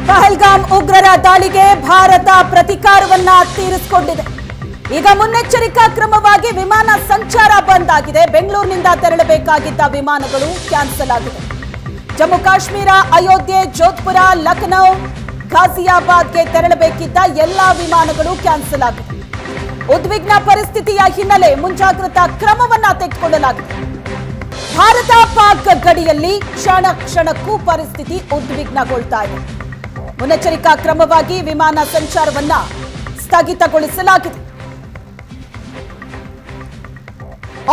ಪಹಲ್ಗಾಮ್ ಉಗ್ರರ ದಾಳಿಗೆ ಭಾರತ ಪ್ರತಿಕಾರವನ್ನ ತೀರಿಸಿಕೊಂಡಿದೆ. ಈಗ ಮುನ್ನೆಚ್ಚರಿಕಾ ಕ್ರಮವಾಗಿ ವಿಮಾನ ಸಂಚಾರ ಬಂದ್ ಆಗಿದೆ. ಬೆಂಗಳೂರಿನಿಂದ ತೆರಳಬೇಕಾಗಿದ್ದ ವಿಮಾನಗಳು ಕ್ಯಾನ್ಸಲ್ ಆಗಿದೆ. ಜಮ್ಮು ಕಾಶ್ಮೀರ, ಅಯೋಧ್ಯೆ, ಜೋಧ್ಪುರ, ಲಖನೌ, ಘಾಜಿಯಾಬಾದ್ಗೆ ತೆರಳಬೇಕಿದ್ದ ಎಲ್ಲಾ ವಿಮಾನಗಳು ಕ್ಯಾನ್ಸಲ್ ಆಗಿದೆ. ಉದ್ವಿಗ್ನ ಪರಿಸ್ಥಿತಿಯ ಹಿನ್ನೆಲೆ ಮುಂಜಾಗ್ರತಾ ಕ್ರಮವನ್ನ ತೆಗೆದುಕೊಳ್ಳಲಾಗಿದೆ. ಭಾರತ ಪಾಕ್ ಗಡಿಯಲ್ಲಿ ಕ್ಷಣ ಕ್ಷಣಕ್ಕೂ ಪರಿಸ್ಥಿತಿ ಉದ್ವಿಗ್ನಗೊಳ್ತಾ ಇದೆ. ಮುನ್ನೆಚ್ಚರಿಕಾ ಕ್ರಮವಾಗಿ ವಿಮಾನ ಸಂಚಾರವನ್ನ ಸ್ಥಗಿತಗೊಳಿಸಲಾಗಿದೆ.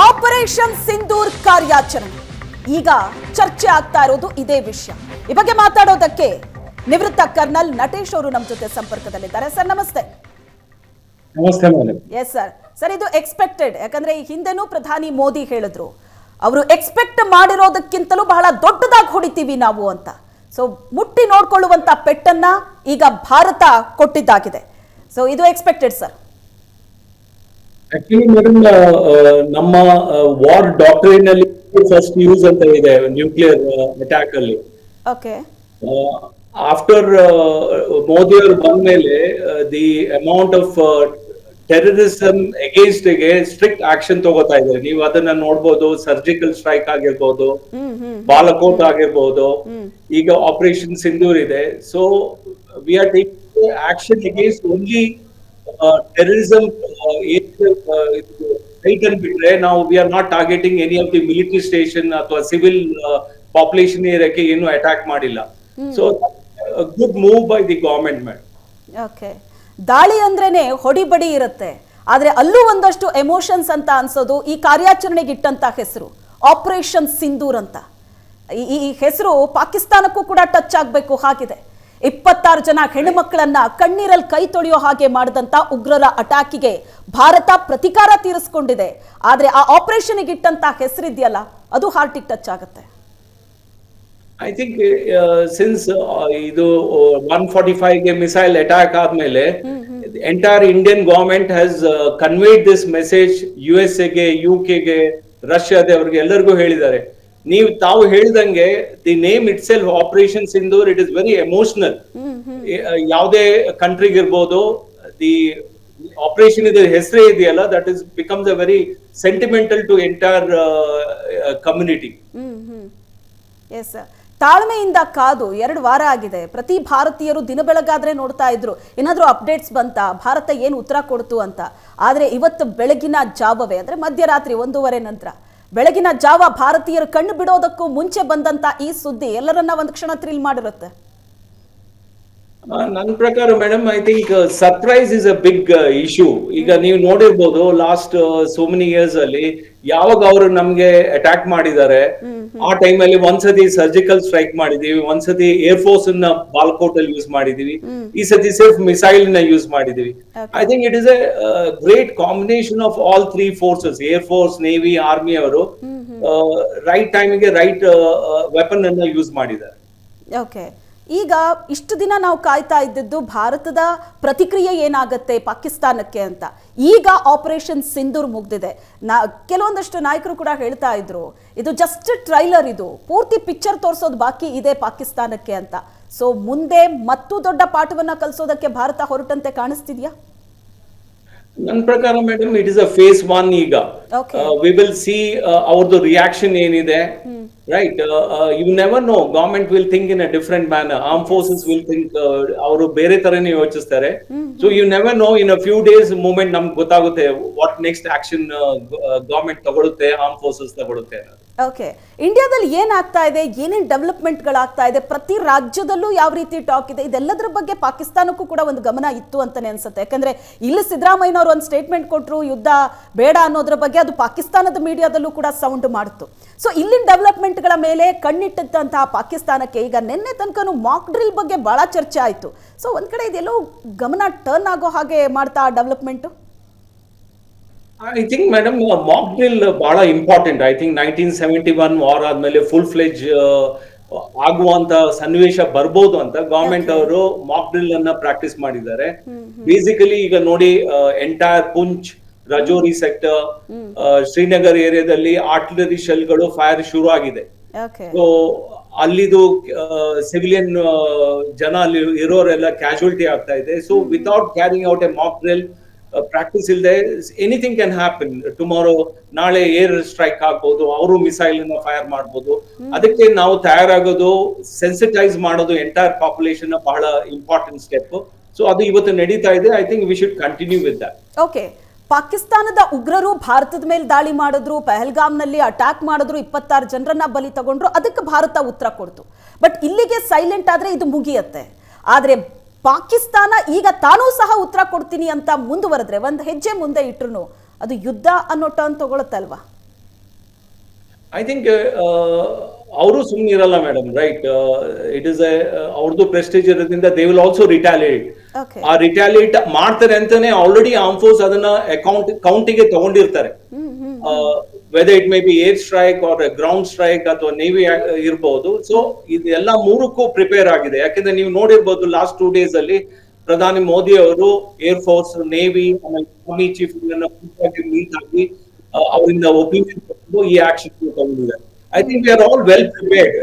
ಆಪರೇಷನ್ ಸಿಂಧೂರ್ ಕಾರ್ಯಾಚರಣೆ ಈಗ ಚರ್ಚೆ ಆಗ್ತಾ ಇರೋದು ಇದೇ ವಿಷಯ. ಈ ಬಗ್ಗೆ ಮಾತಾಡೋದಕ್ಕೆ ನಿವೃತ್ತ ಕರ್ನಲ್ ನಟೇಶ್ ಅವರು ನಮ್ಮ ಜೊತೆ ಸಂಪರ್ಕದಲ್ಲಿದ್ದಾರೆ. ಸರ್ ನಮಸ್ತೆ. ನಮಸ್ತೆ ಮೇಡಮ್. ಎಸ್ ಸರ್, ಇದು ಎಕ್ಸ್ಪೆಕ್ಟೆಡ್. ಯಾಕಂದ್ರೆ ಈ ಹಿಂದೆನೂ ಪ್ರಧಾನಿ ಮೋದಿ ಹೇಳಿದ್ರು, ಅವರು ಎಕ್ಸ್ಪೆಕ್ಟ್ ಮಾಡಿರೋದಕ್ಕಿಂತಲೂ ಬಹಳ ದೊಡ್ಡದಾಗಿ ಹೊಡಿತೀವಿ ನಾವು ಅಂತ. ಸೊ ಮುಟ್ಟಿ ನೋಡ್ಕೊಳ್ಳುವಂತ ಪೆಟ್ಟನ್ನ ಈಗ ಭಾರತ ಕೊಟ್ಟಿದ್ದಾಗಿದೆ. ಸೊ ಇದು ಎಕ್ಸ್ಪೆಕ್ಟೆಡ್ ಸರ್. ಆಕ್ಚುಲಿ ಮೇಡಮ್, ನಮ್ಮ ವಾರ್ ಡಾಕ್ಟ್ರಿನ್ ಅಲ್ಲಿ ಫಸ್ಟ್ ಯೂಸ್ ಅಂತ ಇದೆ ನ್ಯೂಕ್ಲಿಯರ್ ಅಟ್ಯಾಕ್ ಅಲ್ಲಿ. ಓಕೆ. ಆಫ್ಟರ್ ಮೋದಿ ಅವರು ಬಂದ ಮೇಲೆ the amount of terrorism against ಗೆ ಸ್ಟ್ರಿಕ್ಟ್ ಆಕ್ಷನ್ ತಗೋತಾ ಇದ್ದಾರೆ. ನೀವು ಅದನ್ನ ನೋಡ್ಬೋದು. ಸರ್ಜಿಕಲ್ ಸ್ಟ್ರೈಕ್ ಆಗಿರ್ಬೋದು, ಬಾಲಕೋಟ್ ಆಗಿರ್ಬೋದು, ಈಗ ಆಪರೇಷನ್ ಸಿಂಧೂರ್ ಇದೆ. So we are taking action against only terrorism right ಅನ್ ಬಿಟ್ರೆ ನಾವು we are not targeting any of the military station ಅಥವಾ ಸಿವಿಲ್ ಪಾಪ್ಯುಲೇಷನ್ ಏರಿಯಾಕ್ಕೆ ಏನು ಅಟ್ಯಾಕ್ ಮಾಡಿಲ್ಲ. So good move by the government madam. Okay. ದಾಳಿ ಅಂದ್ರೇನೆ ಹೊಡಿಬಡಿ ಇರುತ್ತೆ, ಆದ್ರೆ ಅಲ್ಲೂ ಒಂದಷ್ಟು ಎಮೋಷನ್ಸ್ ಅಂತ ಅನ್ಸೋದು ಈ ಕಾರ್ಯಾಚರಣೆಗೆ ಇಟ್ಟಂತ ಹೆಸರು ಆಪರೇಷನ್ ಸಿಂಧೂರ್ ಅಂತ. ಈ ಹೆಸರು ಪಾಕಿಸ್ತಾನಕ್ಕೂ ಕೂಡ ಟಚ್ ಆಗ್ಬೇಕು ಹಾಗಿದೆ. 26 ಜನ ಹೆಣ್ಣು ಮಕ್ಕಳನ್ನ ಕಣ್ಣೀರಲ್ಲಿ ಕೈ ತೊಳೆಯೋ ಹಾಗೆ ಮಾಡಿದಂತ ಉಗ್ರರ ಅಟ್ಯಾಕಿಗೆ ಭಾರತ ಪ್ರತಿಕಾರ ತೀರಿಸಿಕೊಂಡಿದೆ. ಆದ್ರೆ ಆ ಆಪರೇಷನ್ಗೆ ಇಟ್ಟಂತ ಹೆಸರಿದೆಯಲ್ಲ, ಅದು ಹಾರ್ಟಿಗೆ ಟಚ್ ಆಗುತ್ತೆ. ಐ ಥಿಂಕ್ ಸಿನ್ಸ್ ಇದು 145 ಗೆ ಮಿಸೈಲ್ ಅಟ್ಯಾಕ್ ಆದ್ಮೇಲೆ entire Indian government has conveyed this message USA ಗೆ, UK ಗೆ, ರಷ್ಯಾದವರಿಗೆ ಎಲ್ಲರಿಗೂ ಹೇಳಿದ್ದಾರೆ. ನೀವು ತಾವು ಹೇಳಿದಂಗೆ the name itself operation Sindoor, it is very emotional. ಯಾವುದೇ ಕಂಟ್ರಿಗೆ ಇರ್ಬೋದು, ದಿ ಆಪರೇಷನ್ ಇದೆ ಹೆಸರೇ ಇದೆಯಲ್ಲ, that is becomes a very sentimental to entire community. Yes, ತಾಳ್ಮೆಯಿಂದ ಕಾದು 2 ವಾರ ಆಗಿದೆ. ಪ್ರತಿ ಭಾರತೀಯರು ದಿನ ಬೆಳಗಾದ್ರೆ ನೋಡ್ತಾ ಇದ್ರು ಏನಾದ್ರೂ ಅಪ್ಡೇಟ್ಸ್ ಬಂತ, ಭಾರತ ಏನು ಉತ್ತರ ಕೊಡ್ತು ಅಂತ. ಆದ್ರೆ ಇವತ್ತು ಬೆಳಗಿನ ಜಾವವೇ, ಅಂದ್ರೆ ಮಧ್ಯರಾತ್ರಿ 1:30 ನಂತರ ಬೆಳಗಿನ ಜಾವ ಭಾರತೀಯರು ಕಣ್ಣು ಬಿಡೋದಕ್ಕೂ ಮುಂಚೆ ಬಂದಂತ ಈ ಸುದ್ದಿ ಎಲ್ಲರನ್ನ ಒಂದು ಕ್ಷಣ ಥ್ರಿಲ್ ಮಾಡಿರುತ್ತೆ. ನನ್ನ ಪ್ರಕಾರ madam, I think surprise is a big issue. ಈಗ ನೀವು ನೋಡಿರ್ಬೋದು ಲಾಸ್ಟ್ ಸೋ ಮೆನಿ ಇಯರ್ಸ್ ಅಲ್ಲಿ ಯಾವಾಗ ಅವರು ನಮ್ಗೆ ಅಟ್ಯಾಕ್ ಮಾಡಿದ್ದಾರೆ, ಆ ಟೈಮ್ ಅಲ್ಲಿ ಒಂದ್ಸತಿ ಸರ್ಜಿಕಲ್ ಸ್ಟ್ರೈಕ್ ಮಾಡಿದೀವಿ, ಒಂದ್ಸತಿ ಏರ್ ಫೋರ್ಸ್ ನ ಬಾಲ್ಕೋಟ್ ಅಲ್ಲಿ ಯೂಸ್ ಮಾಡಿದೀವಿ, ಈ ಸತಿ ಸೇಫ್ ಮಿಸೈಲ್ ನ ಯೂಸ್ ಮಾಡಿದೀವಿ. I think it is A great combination of all 3 forces, air force, navy, army ಅವರು ರೈಟ್ ಟೈಮಿಗೆ ರೈಟ್ ವೆಪನ್ ಅನ್ನ ಯೂಸ್ ಮಾಡಿದ್ದಾರೆ. ಓಕೆ. ಈಗ ಇಷ್ಟು ದಿನ ನಾವು ಕಾಯ್ತಾ ಇದ್ದದ್ದು ಭಾರತದ ಪ್ರತಿಕ್ರಿಯೆ ಏನಾಗುತ್ತೆ ಪಾಕಿಸ್ತಾನಕ್ಕೆ ಅಂತ. ಈಗ ಆಪರೇಷನ್ ಸಿಂಧೂರ್ ಮುಗ್ದಿದೆ. ಕೆಲವೊಂದಷ್ಟು ನಾಯಕರು ಕೂಡ ಹೇಳ್ತಾ ಇದ್ರು, ಇದು ಜಸ್ಟ್ ಟ್ರೈಲರ್, ಇದು ಪೂರ್ತಿ ಪಿಕ್ಚರ್ ತೋರಿಸೋದು ಬಾಕಿ ಇದೆ ಪಾಕಿಸ್ತಾನಕ್ಕೆ ಅಂತ. ಸೊ ಮುಂದೆ ಮತ್ತೂ ದೊಡ್ಡ ಪಾಠವನ್ನ ಕಲಿಸೋದಕ್ಕೆ ಭಾರತ ಹೊರಟಂತೆ ಕಾಣಿಸ್ತಿದ್ಯಾ? ನನ್ನ ಪ್ರಕಾರ madam, it is a phase 1. ಈಗ ವಿ ವಿಲ್ ಸಿ ಅವ್ರದ್ದು ರಿಯಾಕ್ಷನ್ ಏನಿದೆ. Right, you never know. Government will think in a different manner. Armed forces will think ಅವರು ಬೇರೆ ತರನೇ ಯೋಚಿಸ್ತಾರೆ. So you never know. In a few days moment ನಮ್ಗೆ ಗೊತ್ತಾಗುತ್ತೆ what next action government ತಗೊಳುತ್ತೆ, armed forces ತಗೊಳುತ್ತೆ. Okay. ಇಂಡಿಯಾದಲ್ಲಿ ಏನಾಗ್ತಾ ಇದೆ, ಏನೇನು ಡೆವಲಪ್ಮೆಂಟ್ಗಳಾಗ್ತಾ ಇದೆ, ಪ್ರತಿ ರಾಜ್ಯದಲ್ಲೂ ಯಾವ ರೀತಿ ಟಾಕ್ ಇದೆ, ಇದೆಲ್ಲದರ ಬಗ್ಗೆ ಪಾಕಿಸ್ತಾನಕ್ಕೂ ಕೂಡ ಒಂದು ಗಮನ ಇತ್ತು ಅಂತಾನೆ ಅನ್ಸುತ್ತೆ. ಯಾಕಂದ್ರೆ ಇಲ್ಲಿ ಸಿದ್ದರಾಮಯ್ಯನವರು ಒಂದು ಸ್ಟೇಟ್ಮೆಂಟ್ ಕೊಟ್ಟರು, ಯುದ್ಧ ಬೇಡ ಅನ್ನೋದ್ರ ಬಗ್ಗೆ, ಅದು ಪಾಕಿಸ್ತಾನದ ಮೀಡಿಯಾದಲ್ಲೂ ಕೂಡ ಸೌಂಡ್ ಮಾಡ್ತು. ಸೊ ಇಲ್ಲಿನ ಡೆವಲಪ್ಮೆಂಟ್ಗಳ ಮೇಲೆ ಕಣ್ಣಿಟ್ಟಂತಹ ಪಾಕಿಸ್ತಾನಕ್ಕೆ ಈಗ ನಿನ್ನೆ ತನಕನೂ ಮಾಕ್ ಡ್ರಿಲ್ ಬಗ್ಗೆ ಬಹಳ ಚರ್ಚೆ ಆಯಿತು. ಸೊ ಒಂದ್ ಕಡೆ ಇದೆಲ್ಲೋ ಗಮನ ಟರ್ನ್ ಆಗೋ ಹಾಗೆ ಮಾಡ್ತಾ development. I think madam, mock drill ಬಹಳ ಇಂಪಾರ್ಟೆಂಟ್. ಐ ಥಿಂಕ್ 1971 ವಾರ್ ಆದ್ಮೇಲೆ ಫುಲ್ ಫ್ಲೆಜ್ ಆಗುವಂತ ಸನ್ನಿವೇಶ ಬರ್ಬೋದು ಅಂತ ಗವರ್ಮೆಂಟ್ ಅವರು ಮಾಕ್ ಡ್ರಿಲ್ ಅನ್ನ ಪ್ರಾಕ್ಟೀಸ್ ಮಾಡಿದ್ದಾರೆ. ಬೇಸಿಕಲಿ ಈಗ ನೋಡಿ, ಎಂಟೈರ್ ಪುಂಚ್, ರಜೋರಿ ಸೆಕ್ಟರ್, ಶ್ರೀನಗರ್ ಏರಿಯಾದಲ್ಲಿ ಆರ್ಟಿಲರಿ ಶೆಲ್ಗಳು ಫೈರ್ ಶುರು ಆಗಿದೆ. ಸೊ ಅಲ್ಲಿದು ಸಿವಿಲಿಯನ್ ಜನ ಅಲ್ಲಿ ಇರೋರೆಲ್ಲ ಕ್ಯಾಶುಯಾಲಿಟಿ ಆಗ್ತಾ ಇದೆ. So without carrying out a mock drill, practice ಇಲ್ಲದೆ ಎನಿಥಿಂಗ್ ಕ್ಯಾನ್ ಹ್ಯಾಪನ್. ಟುಮಾರೋ ನಾಳೆ ಏರ್ ಸ್ಟ್ರೈಕ್ ಆಗ್ಬೋದು, ಅವರು ಮಿಸೈಲ್ ಅನ್ನ ಫೈರ್ ಮಾಡ್ಬೋದು. ಅದಕ್ಕೆ ನಾವು ತಯಾರಾಗೋದು, ಸೆನ್ಸಿಟೈಸ್ ಮಾಡೋದು ಎಂಟೈರ್ ಪಾಪ್ಯುಲೇಷನ್ ಬಹಳ ಇಂಪಾರ್ಟೆಂಟ್ ಸ್ಟೆಪ್. ಸೊ ಅದು ಇವತ್ತು ನಡೀತಾ ಇದೆ. I think we should continue with that. Okay, ಪಾಕಿಸ್ತಾನದ ಉಗ್ರರು ಭಾರತದ ಮೇಲೆ ದಾಳಿ ಮಾಡಿದ್ರು, ಪಹಲ್ಗಾಮ್ನಲ್ಲಿ ಅಟ್ಯಾಕ್ ಮಾಡಿದ್ರು, 26 ಜನರನ್ನ ಬಲಿ ತಗೊಂಡ್ರು, ಅದಕ್ಕೆ ಭಾರತ ಉತ್ತರ ಕೊಡ್ತು. ಬಟ್ ಇಲ್ಲಿಗೆ ಸೈಲೆಂಟ್ ಆದ್ರೆ ಇದು ಮುಗಿಯತ್ತೆ. ಆದ್ರೆ ಪಾಕಿಸ್ತಾನ ಈಗ ತಾನೂ ಸಹ ಉತ್ತರ ಕೊಡ್ತೀನಿ ಅಂತ ಮುಂದುವರೆದ್ರೆ, ಒಂದು ಹೆಜ್ಜೆ ಮುಂದೆ ಇಟ್ರು ಅದು ಯುದ್ಧ ಅನ್ನೋ ಟರ್ನ್ ತಗೊಳುತ್ತಲ್ವಾ? ಐ ಥಿಂಕ್ ಅವರು ಸುಮ್ಮನೆ ಇರಲ್ಲ ಮೇಡಮ್, ರೈಟ್? ಇಟ್ ಇಸ್ ಅವ್ರದ್ದು ಪ್ರೆಸ್ಟೀಜ್ ಇರೋದ್ರಿಂದ ದೇ ವಿಲ್ ಆಲ್ಸೋ ರಿಟಾಲಿಯೇಟ್. ಆ ರಿಟಾಲಿಯೇಟ್ ಮಾಡ್ತಾರೆ ಅಂತಾನೆ ಆಲ್ರೆಡಿ ಆರ್ಮ್ ಫೋರ್ಸ್ ಅದನ್ನ ಕೌಂಟಿಗೆ ತಗೊಂಡಿರ್ತಾರೆ. Whether it may be air strike or ground strike ಅಥವಾ ನೇವಿ ಇರಬಹುದು. ಸೊ ಇದೆಲ್ಲ ಮೂರಕ್ಕೂ ಪ್ರಿಪೇರ್ ಆಗಿದೆ. ಯಾಕಂದ್ರೆ ನೀವು ನೋಡಿರ್ಬೋದು ಲಾಸ್ಟ್ 2 days ಅಲ್ಲಿ ಪ್ರಧಾನಿ ಮೋದಿ ಅವರು air force, navy, army chief meet ಆಗಿ ಅವರಿಂದ ಒಪಿನಿಯನ್ ತಗೊಂಡು ಈ ಆಕ್ಷನ್ ತಗೊಂಡಿದ್ದಾರೆ. I think we are all well prepared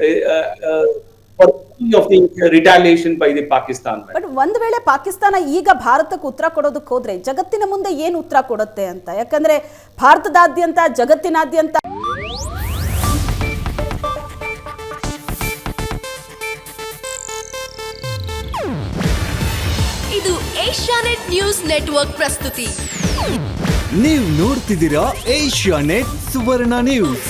for of the retaliation by the Pakistan. But ಒಂದ್ ವೇಳೆ ಪಾಕಿಸ್ತಾನ ಈಗ ಭಾರತಕ್ಕೆ ಉತ್ತರ ಕೊಡೋದಕ್ಕೆ ಹೋದ್ರೆ ಜಗತ್ತಿನ ಮುಂದೆ ಏನು ಉತ್ತರ ಕೊಡುತ್ತೆ ಅಂತ? ಯಾಕಂದ್ರೆ ಭಾರತದಾದ್ಯಂತ, ಜಗತ್ತಿನಾದ್ಯಂತ ಇದು ಏಷ್ಯಾನೆಟ್ ನ್ಯೂಸ್ ನೆಟ್ವರ್ಕ್ ಪ್ರಸ್ತುತಿ. ನೀವು ನೋಡ್ತಿದ್ದೀರಾ ಏಷ್ಯಾನೆಟ್ ಸುವರ್ಣ ನ್ಯೂಸ್.